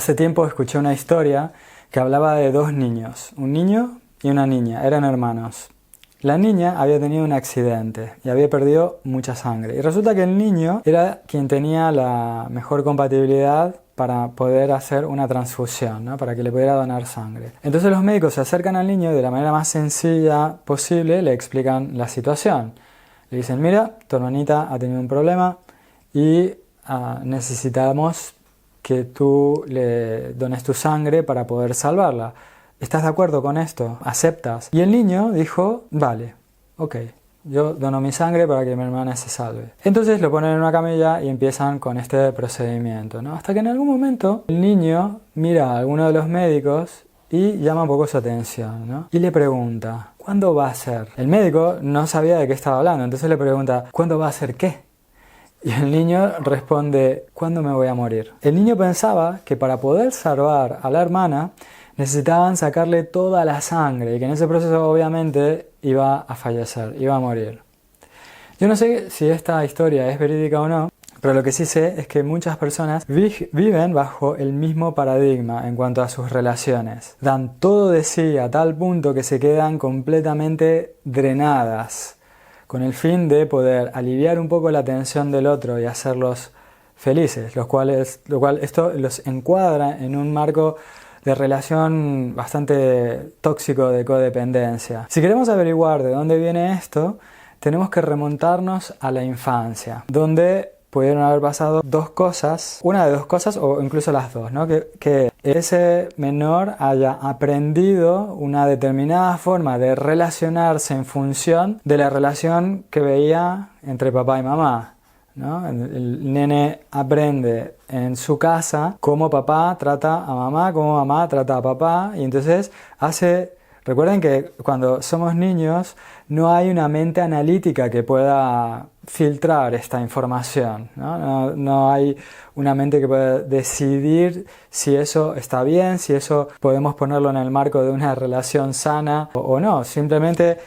Hace tiempo escuché una historia que hablaba de dos niños, un niño y una niña, eran hermanos. La niña había tenido un accidente y había perdido mucha sangre. Y resulta que el niño era quien tenía la mejor compatibilidad para poder hacer una transfusión, ¿no? Para que le pudiera donar sangre. Entonces los médicos se acercan al niño y de la manera más sencilla posible le explican la situación. Le dicen, mira, tu hermanita ha tenido un problema y necesitamos que tú le dones tu sangre para poder salvarla. ¿Estás de acuerdo con esto? ¿Aceptas? Y el niño dijo, vale, ok, yo dono mi sangre para que mi hermana se salve. Entonces lo ponen en una camilla y empiezan con este procedimiento, ¿no? Hasta que en algún momento el niño mira a alguno de los médicos y llama un poco su atención, ¿no? Y le pregunta, ¿cuándo va a ser? El médico no sabía de qué estaba hablando, entonces le pregunta, ¿cuándo va a ser qué? Y el niño responde, ¿cuándo me voy a morir? El niño pensaba que para poder salvar a la hermana necesitaban sacarle toda la sangre y que en ese proceso obviamente iba a fallecer, iba a morir. Yo no sé si esta historia es verídica o no, pero lo que sí sé es que muchas personas viven bajo el mismo paradigma en cuanto a sus relaciones. Dan todo de sí a tal punto que se quedan completamente drenadas, con el fin de poder aliviar un poco la tensión del otro y hacerlos felices, lo cual esto los encuadra en un marco de relación bastante tóxico de codependencia. Si queremos averiguar de dónde viene esto, tenemos que remontarnos a la infancia, donde pudieron haber pasado dos cosas, una de dos cosas o incluso las dos, ¿no? Que ese menor haya aprendido una determinada forma de relacionarse en función de la relación que veía entre papá y mamá, ¿no? El nene aprende en su casa cómo papá trata a mamá, cómo mamá trata a papá, y entonces recuerden que cuando somos niños no hay una mente analítica que pueda filtrar esta información, ¿no? No hay una mente que pueda decidir si eso está bien, si eso podemos ponerlo en el marco de una relación sana o no. Simplemente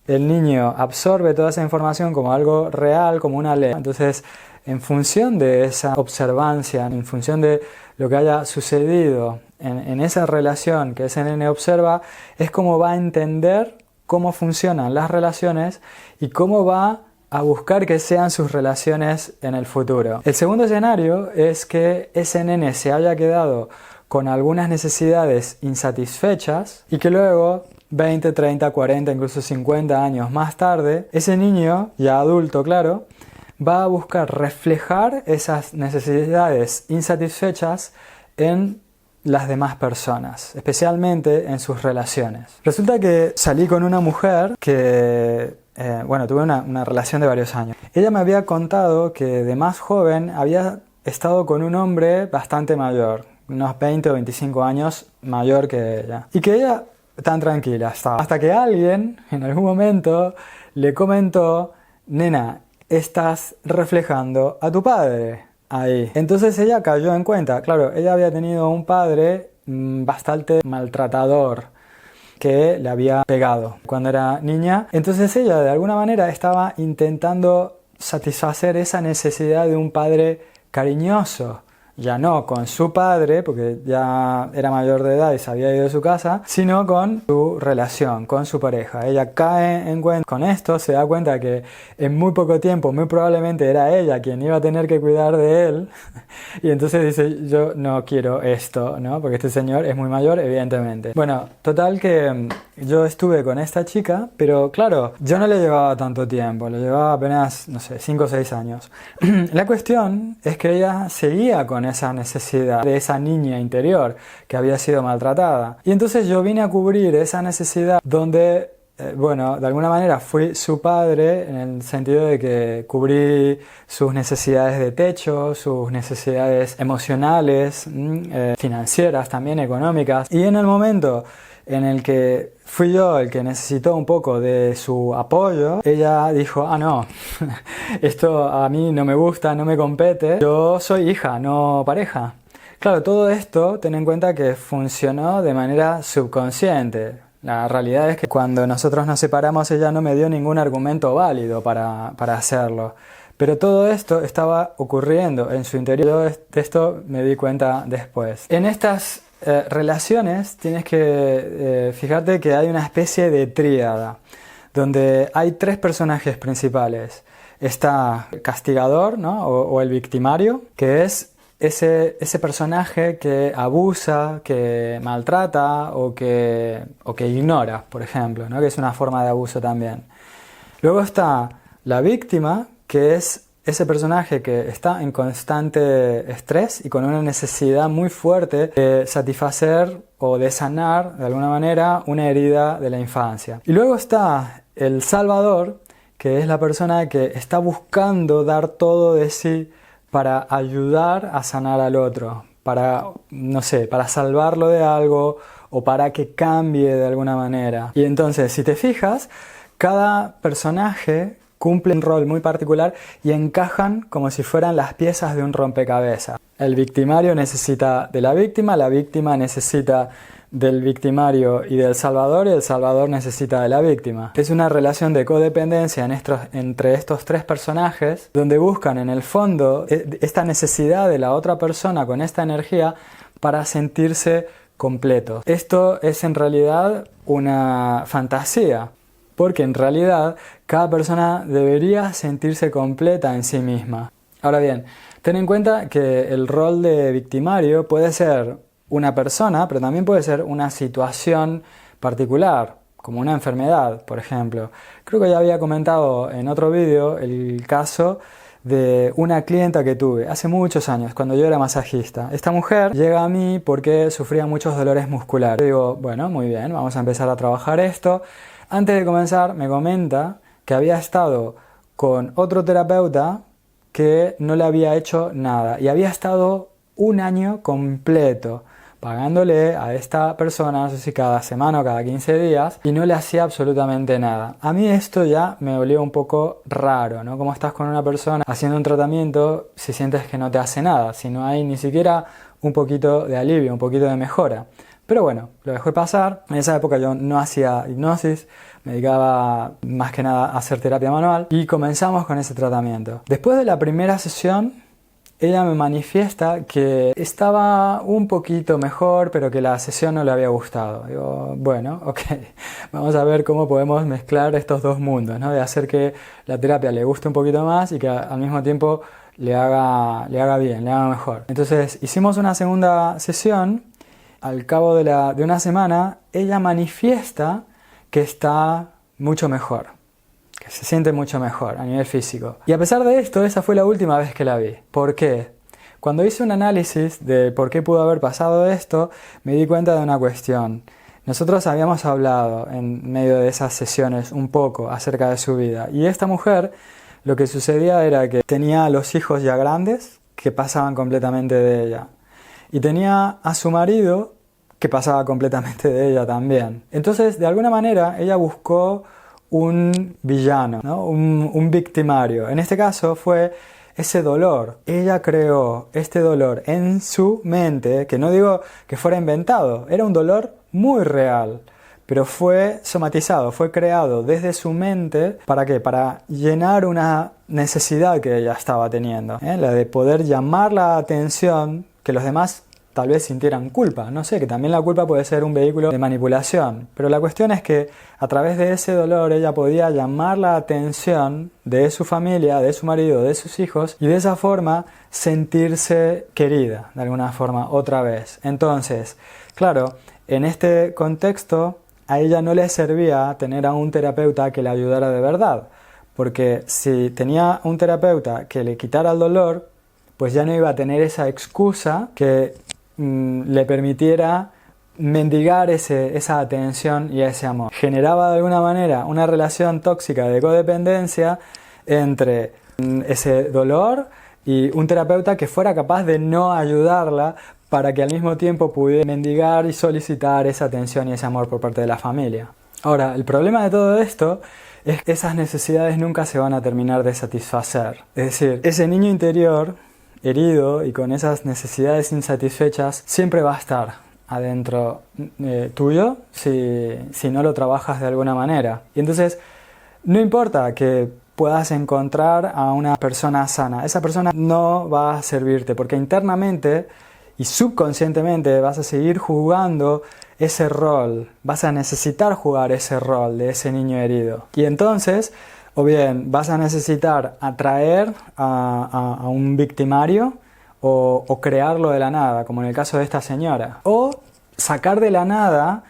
el niño absorbe toda esa información como algo real, como una ley. Entonces, en función de esa observancia, en función de lo que haya sucedido en esa relación que ese nene observa, es como va a entender cómo funcionan las relaciones y cómo va a buscar que sean sus relaciones en el futuro. El segundo escenario es que ese nene se haya quedado con algunas necesidades insatisfechas y que luego 20, 30, 40, incluso 50 años más tarde, ese niño, ya adulto claro, va a buscar reflejar esas necesidades insatisfechas en las demás personas, especialmente en sus relaciones. Resulta que salí con una mujer que, tuve una relación de varios años. Ella me había contado que de más joven había estado con un hombre bastante mayor, unos 20 o 25 años mayor que ella. Y que ella tan tranquila estaba. Hasta que alguien en algún momento le comentó, nena, estás reflejando a tu padre ahí. Entonces ella cayó en cuenta. Claro, ella había tenido un padre bastante maltratador que le había pegado cuando era niña. Entonces ella de alguna manera estaba intentando satisfacer esa necesidad de un padre cariñoso. Ya no con su padre, porque ya era mayor de edad y se había ido de su casa, sino con su relación, con su pareja. Ella cae en cuenta con esto, se da cuenta que en muy poco tiempo, muy probablemente era ella quien iba a tener que cuidar de él, y entonces dice, yo no quiero esto, ¿no? Porque este señor es muy mayor, evidentemente. Bueno, total que yo estuve con esta chica, pero claro, yo no le llevaba tanto tiempo, le llevaba apenas, no sé, 5 o 6 años. La cuestión es que ella seguía con esa necesidad de esa niña interior que había sido maltratada. Y entonces yo vine a cubrir esa necesidad donde, de alguna manera fui su padre en el sentido de que cubrí sus necesidades de techo, sus necesidades emocionales, financieras también, económicas. Y en el momento en el que fui yo el que necesitó un poco de su apoyo, ella dijo, no, esto a mí no me gusta, no me compete, yo soy hija, no pareja. Claro, todo esto, ten en cuenta que funcionó de manera subconsciente. La realidad es que cuando nosotros nos separamos ella no me dio ningún argumento válido para hacerlo. Pero todo esto estaba ocurriendo en su interior. De esto me di cuenta después. En estas relaciones tienes que fijarte que hay una especie de tríada, donde hay tres personajes principales. Está el castigador, ¿no? o el victimario, que es ese personaje que abusa, que maltrata o que ignora, por ejemplo, ¿no? Que es una forma de abuso también. Luego está la víctima, que es ese personaje que está en constante estrés y con una necesidad muy fuerte de satisfacer o de sanar, de alguna manera, una herida de la infancia. Y luego está el salvador, que es la persona que está buscando dar todo de sí para ayudar a sanar al otro, para, no sé, para salvarlo de algo o para que cambie de alguna manera. Y entonces, si te fijas, cada personaje cumple un rol muy particular y encajan como si fueran las piezas de un rompecabezas. El victimario necesita de la víctima necesita del victimario y del salvador, y el salvador necesita de la víctima. Es una relación de codependencia entre estos tres personajes, donde buscan en el fondo esta necesidad de la otra persona con esta energía para sentirse completos. Esto es en realidad una fantasía, porque en realidad cada persona debería sentirse completa en sí misma. Ahora bien, ten en cuenta que el rol de victimario puede ser una persona, pero también puede ser una situación particular, como una enfermedad, por ejemplo. Creo que ya había comentado en otro vídeo el caso de una clienta que tuve hace muchos años, cuando yo era masajista. Esta mujer llega a mí porque sufría muchos dolores musculares. Yo digo, bueno, muy bien, vamos a empezar a trabajar esto. Antes de comenzar, me comenta que había estado con otro terapeuta que no le había hecho nada y había estado un año completo pagándole a esta persona, no sé si cada semana o cada 15 días, y no le hacía absolutamente nada. A mí esto ya me olió un poco raro, ¿no? Como estás con una persona haciendo un tratamiento si sientes que no te hace nada, si no hay ni siquiera un poquito de alivio, un poquito de mejora. Pero bueno, lo dejé pasar. En esa época yo no hacía hipnosis, me dedicaba más que nada a hacer terapia manual y comenzamos con ese tratamiento. Después de la primera sesión, ella me manifiesta que estaba un poquito mejor, pero que la sesión no le había gustado. Digo, bueno, ok, vamos a ver cómo podemos mezclar estos dos mundos, ¿no? De hacer que la terapia le guste un poquito más y que al mismo tiempo le haga bien, le haga mejor. Entonces hicimos una segunda sesión. Al cabo de una semana, ella manifiesta que está mucho mejor, que se siente mucho mejor a nivel físico. Y a pesar de esto, esa fue la última vez que la vi. ¿Por qué? Cuando hice un análisis de por qué pudo haber pasado esto, me di cuenta de una cuestión. Nosotros habíamos hablado en medio de esas sesiones un poco acerca de su vida. Y esta mujer, lo que sucedía era que tenía a los hijos ya grandes que pasaban completamente de ella. Y tenía a su marido que pasaba completamente de ella también. Entonces, de alguna manera, ella buscó un villano, ¿no? un victimario. En este caso fue ese dolor. Ella creó este dolor en su mente, que no digo que fuera inventado, era un dolor muy real, pero fue somatizado, fue creado desde su mente. ¿Para qué? Para llenar una necesidad que ella estaba teniendo, la de poder llamar la atención, que los demás tal vez sintieran culpa, no sé, que también la culpa puede ser un vehículo de manipulación, pero la cuestión es que a través de ese dolor ella podía llamar la atención de su familia, de su marido, de sus hijos, y de esa forma sentirse querida, de alguna forma, otra vez. Entonces, claro, en este contexto a ella no le servía tener a un terapeuta que le ayudara de verdad, porque si tenía un terapeuta que le quitara el dolor, pues ya no iba a tener esa excusa que le permitiera mendigar esa atención y ese amor. Generaba de alguna manera una relación tóxica de codependencia entre ese dolor y un terapeuta que fuera capaz de no ayudarla para que al mismo tiempo pudiera mendigar y solicitar esa atención y ese amor por parte de la familia. Ahora, el problema de todo esto es que esas necesidades nunca se van a terminar de satisfacer. Es decir, ese niño interior herido y con esas necesidades insatisfechas siempre va a estar adentro tuyo si no lo trabajas de alguna manera. Y entonces no importa que puedas encontrar a una persona sana. Esa persona no va a servirte porque internamente y subconscientemente vas a seguir jugando ese rol, vas a necesitar jugar ese rol de ese niño herido. Y entonces, o bien vas a necesitar atraer a un victimario o crearlo de la nada, como en el caso de esta señora. O sacar de la nada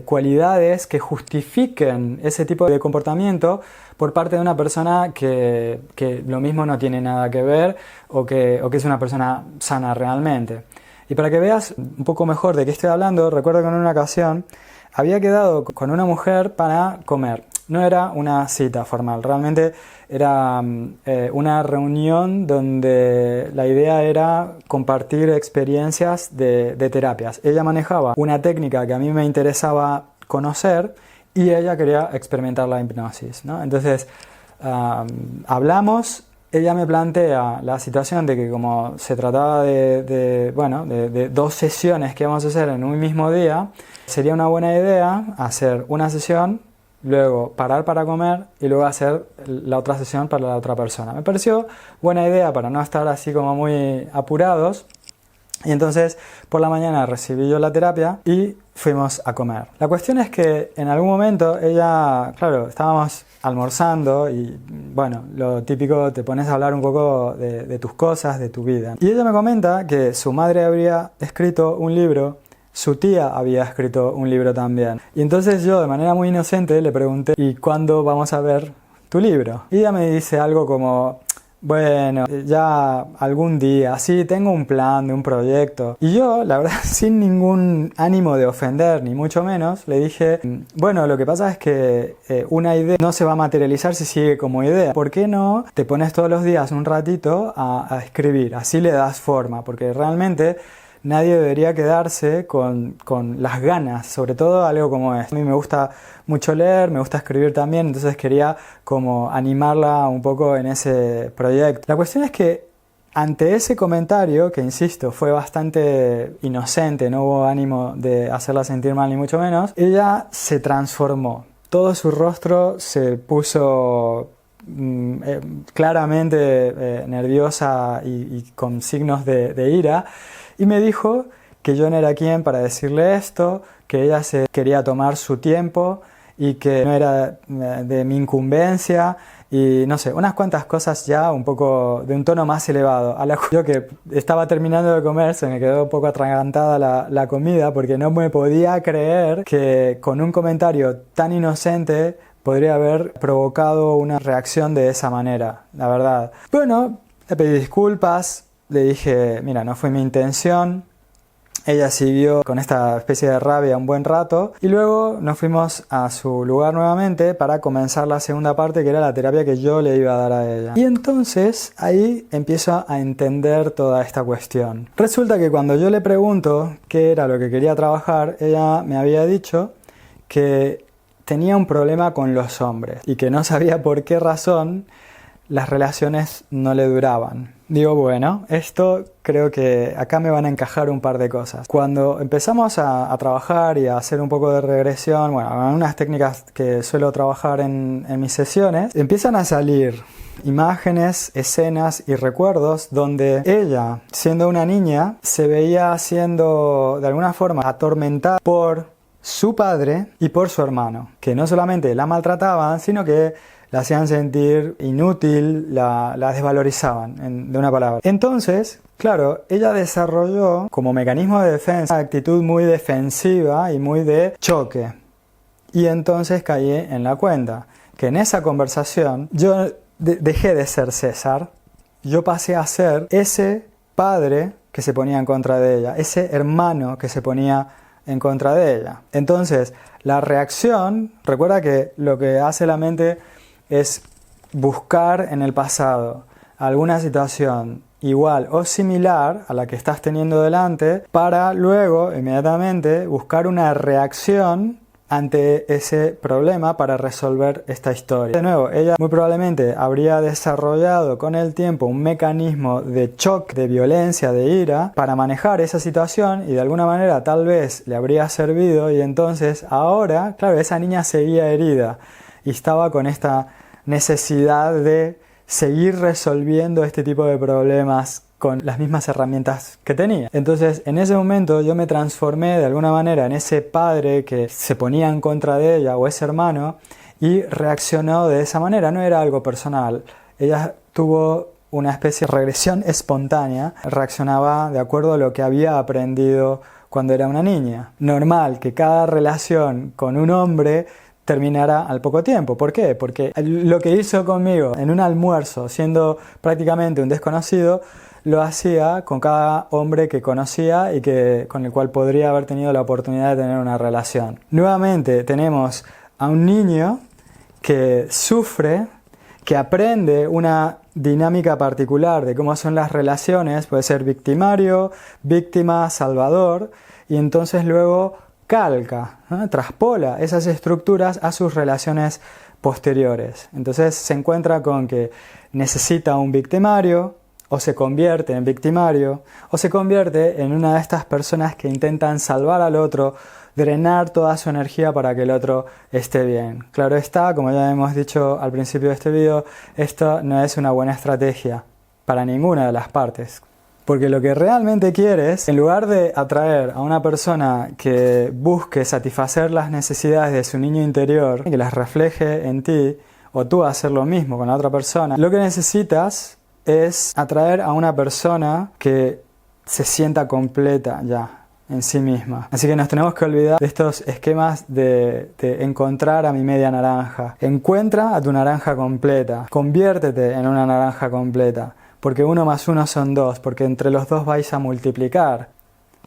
cualidades que justifiquen ese tipo de comportamiento por parte de una persona que lo mismo no tiene nada que ver o que es una persona sana realmente. Y para que veas un poco mejor de qué estoy hablando, recuerdo que en una ocasión había quedado con una mujer para comer. No era una cita formal, realmente era una reunión donde la idea era compartir experiencias de terapias. Ella manejaba una técnica que a mí me interesaba conocer y ella quería experimentar la hipnosis, ¿no? Entonces hablamos. Ella me plantea la situación de que como se trataba de 2 sesiones que vamos a hacer en un mismo día, sería una buena idea hacer una sesión, luego parar para comer y luego hacer la otra sesión para la otra persona. Me pareció buena idea para no estar así como muy apurados. Y entonces por la mañana recibí yo la terapia y fuimos a comer. La cuestión es que en algún momento ella, claro, estábamos almorzando y bueno, lo típico, te pones a hablar un poco de tus cosas, de tu vida. Y ella me comenta que su madre habría escrito un libro, su tía había escrito un libro también. Y entonces yo de manera muy inocente le pregunté, ¿y cuándo vamos a ver tu libro? Y ella me dice algo como, bueno, ya algún día, sí, tengo un plan de un proyecto. Y yo, la verdad, sin ningún ánimo de ofender, ni mucho menos, le dije, bueno, lo que pasa es que una idea no se va a materializar si sigue como idea. ¿Por qué no te pones todos los días un ratito a escribir? Así le das forma, porque realmente nadie debería quedarse con las ganas, sobre todo algo como esto. A mí me gusta mucho leer, me gusta escribir también, entonces quería como animarla un poco en ese proyecto. La cuestión es que ante ese comentario, que insisto, fue bastante inocente, no hubo ánimo de hacerla sentir mal ni mucho menos, ella se transformó. Todo su rostro se puso claramente nerviosa y con signos de ira. Y me dijo que yo no era quien para decirle esto, que ella se quería tomar su tiempo y que no era de mi incumbencia y no sé, unas cuantas cosas ya un poco de un tono más elevado. A la yo que estaba terminando de comer se me quedó un poco atragantada la comida porque no me podía creer que con un comentario tan inocente podría haber provocado una reacción de esa manera, la verdad. Bueno, le pedí disculpas. Le dije, mira, no fue mi intención. Ella siguió con esta especie de rabia un buen rato y luego nos fuimos a su lugar nuevamente para comenzar la segunda parte, que era la terapia que yo le iba a dar a ella. Y entonces ahí empiezo a entender toda esta cuestión. Resulta que cuando yo le pregunto qué era lo que quería trabajar, ella me había dicho que tenía un problema con los hombres y que no sabía por qué razón las relaciones no le duraban. Digo, bueno, esto creo que acá me van a encajar un par de cosas. Cuando empezamos a trabajar y a hacer un poco de regresión, bueno, unas técnicas que suelo trabajar en mis sesiones, empiezan a salir imágenes, escenas y recuerdos donde ella, siendo una niña, se veía siendo de alguna forma atormentada por su padre y por su hermano, que no solamente la maltrataban, sino que la hacían sentir inútil, la desvalorizaban, de una palabra. Entonces, claro, ella desarrolló como mecanismo de defensa una actitud muy defensiva y muy de choque. Y entonces caí en la cuenta que en esa conversación yo dejé de ser César, yo pasé a ser ese padre que se ponía en contra de ella, ese hermano que se ponía en contra de ella. Entonces, la reacción, recuerda que lo que hace la mente es buscar en el pasado alguna situación igual o similar a la que estás teniendo delante para luego inmediatamente buscar una reacción ante ese problema para resolver esta historia. De nuevo, ella muy probablemente habría desarrollado con el tiempo un mecanismo de shock, de violencia, de ira para manejar esa situación y de alguna manera tal vez le habría servido y entonces ahora, claro, esa niña seguía herida y estaba con esta necesidad de seguir resolviendo este tipo de problemas con las mismas herramientas que tenía. Entonces, en ese momento yo me transformé de alguna manera en ese padre que se ponía en contra de ella o ese hermano y reaccionó de esa manera. No era algo personal. Ella tuvo una especie de regresión espontánea. Reaccionaba de acuerdo a lo que había aprendido cuando era una niña. Normal que cada relación con un hombre terminara al poco tiempo. ¿Por qué? Porque lo que hizo conmigo en un almuerzo, siendo prácticamente un desconocido, lo hacía con cada hombre que conocía y con el cual podría haber tenido la oportunidad de tener una relación. Nuevamente tenemos a un niño que sufre, que aprende una dinámica particular de cómo son las relaciones, puede ser victimario, víctima, salvador, y entonces luego calca, traspola esas estructuras a sus relaciones posteriores. Entonces se encuentra con que necesita un victimario, o se convierte en victimario, o se convierte en una de estas personas que intentan salvar al otro, drenar toda su energía para que el otro esté bien. Claro está, como ya hemos dicho al principio de este video, esto no es una buena estrategia para ninguna de las partes. Porque lo que realmente quieres, en lugar de atraer a una persona que busque satisfacer las necesidades de su niño interior, que las refleje en ti, o tú hacer lo mismo con la otra persona, lo que necesitas es atraer a una persona que se sienta completa ya en sí misma. Así que nos tenemos que olvidar de estos esquemas de encontrar a mi media naranja. Encuentra a tu naranja completa. Conviértete en una naranja completa. Porque 1 más 1 son 2. Porque entre los dos vais a multiplicar.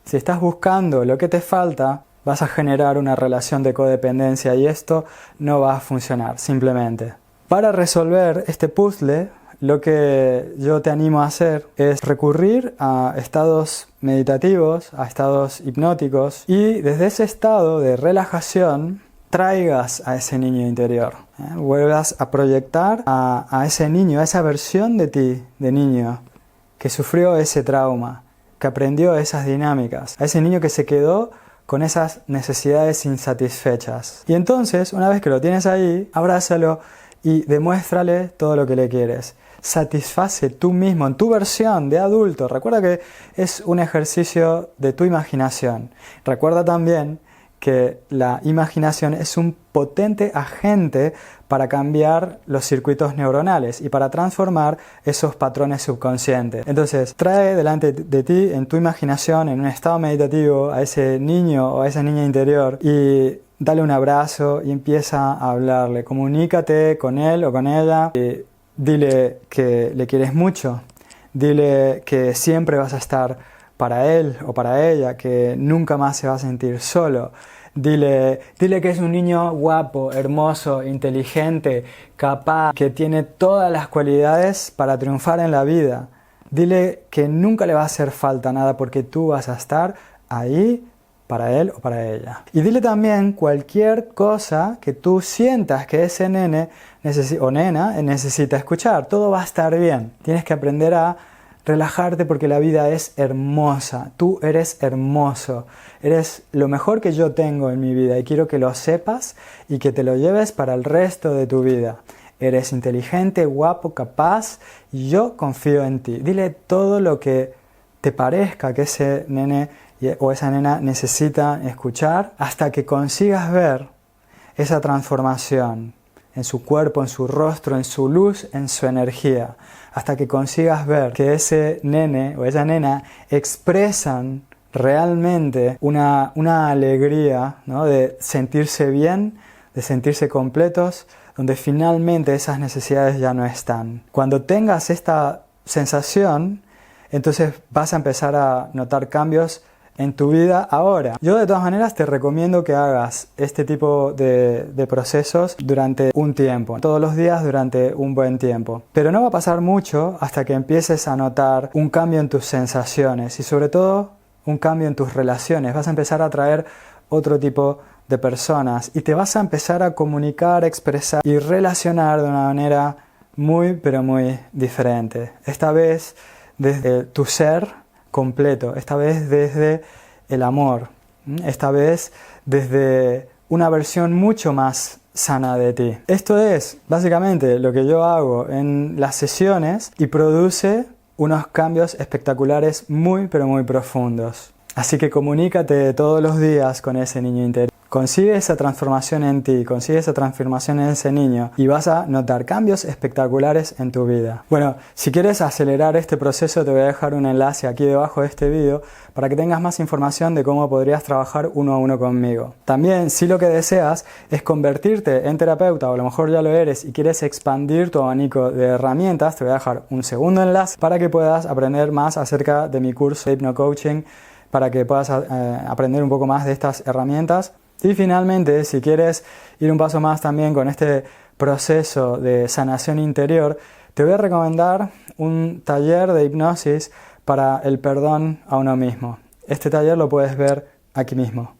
Si estás buscando lo que te falta, vas a generar una relación de codependencia y esto no va a funcionar, simplemente. Para resolver este puzzle, lo que yo te animo a hacer es recurrir a estados meditativos, a estados hipnóticos y desde ese estado de relajación traigas a ese niño interior. Vuelvas a proyectar a ese niño, a esa versión de ti, de niño, que sufrió ese trauma, que aprendió esas dinámicas, a ese niño que se quedó con esas necesidades insatisfechas. Y entonces, una vez que lo tienes ahí, abrázalo y demuéstrale todo lo que le quieres. Satisface tú mismo en tu versión de adulto. Recuerda que es un ejercicio de tu imaginación. Recuerda también que la imaginación es un potente agente para cambiar los circuitos neuronales y para transformar esos patrones subconscientes. Entonces, trae delante de ti, en tu imaginación, en un estado meditativo, a ese niño o a esa niña interior y dale un abrazo y empieza a hablarle. Comunícate con él o con ella. Dile que le quieres mucho, dile que siempre vas a estar para él o para ella, que nunca más se va a sentir solo. Dile que es un niño guapo, hermoso, inteligente, capaz, que tiene todas las cualidades para triunfar en la vida. Dile que nunca le va a hacer falta nada porque tú vas a estar ahí para él o para ella. Y dile también cualquier cosa que tú sientas que ese nene o nena necesita escuchar. Todo va a estar bien. Tienes que aprender a relajarte porque la vida es hermosa. Tú eres hermoso. Eres lo mejor que yo tengo en mi vida y quiero que lo sepas y que te lo lleves para el resto de tu vida. Eres inteligente, guapo, capaz y yo confío en ti. Dile todo lo que te parezca que ese nene o esa nena necesita escuchar hasta que consigas ver esa transformación en su cuerpo, en su rostro, en su luz, en su energía. Hasta que consigas ver que ese nene o esa nena expresan realmente una alegría, ¿no? De sentirse bien, de sentirse completos, donde finalmente esas necesidades ya no están. Cuando tengas esta sensación, entonces vas a empezar a notar cambios en tu vida ahora. Yo de todas maneras te recomiendo que hagas este tipo de procesos durante un tiempo, todos los días durante un buen tiempo. Pero no va a pasar mucho hasta que empieces a notar un cambio en tus sensaciones y sobre todo un cambio en tus relaciones. Vas a empezar a atraer otro tipo de personas y te vas a empezar a comunicar, expresar y relacionar de una manera muy pero muy diferente. Esta vez desde tu ser completo, esta vez desde el amor, esta vez desde una versión mucho más sana de ti. Esto es básicamente lo que yo hago en las sesiones y produce unos cambios espectaculares muy pero muy profundos. Así que comunícate todos los días con ese niño interior. Consigue esa transformación en ti, consigue esa transformación en ese niño y vas a notar cambios espectaculares en tu vida. Bueno, si quieres acelerar este proceso te voy a dejar un enlace aquí debajo de este vídeo para que tengas más información de cómo podrías trabajar uno a uno conmigo. También, si lo que deseas es convertirte en terapeuta o a lo mejor ya lo eres y quieres expandir tu abanico de herramientas, te voy a dejar un segundo enlace para que puedas aprender más acerca de mi curso de HipnoCoaching, para que puedas aprender un poco más de estas herramientas. Y finalmente, si quieres ir un paso más también con este proceso de sanación interior, te voy a recomendar un taller de hipnosis para el perdón a uno mismo. Este taller lo puedes ver aquí mismo.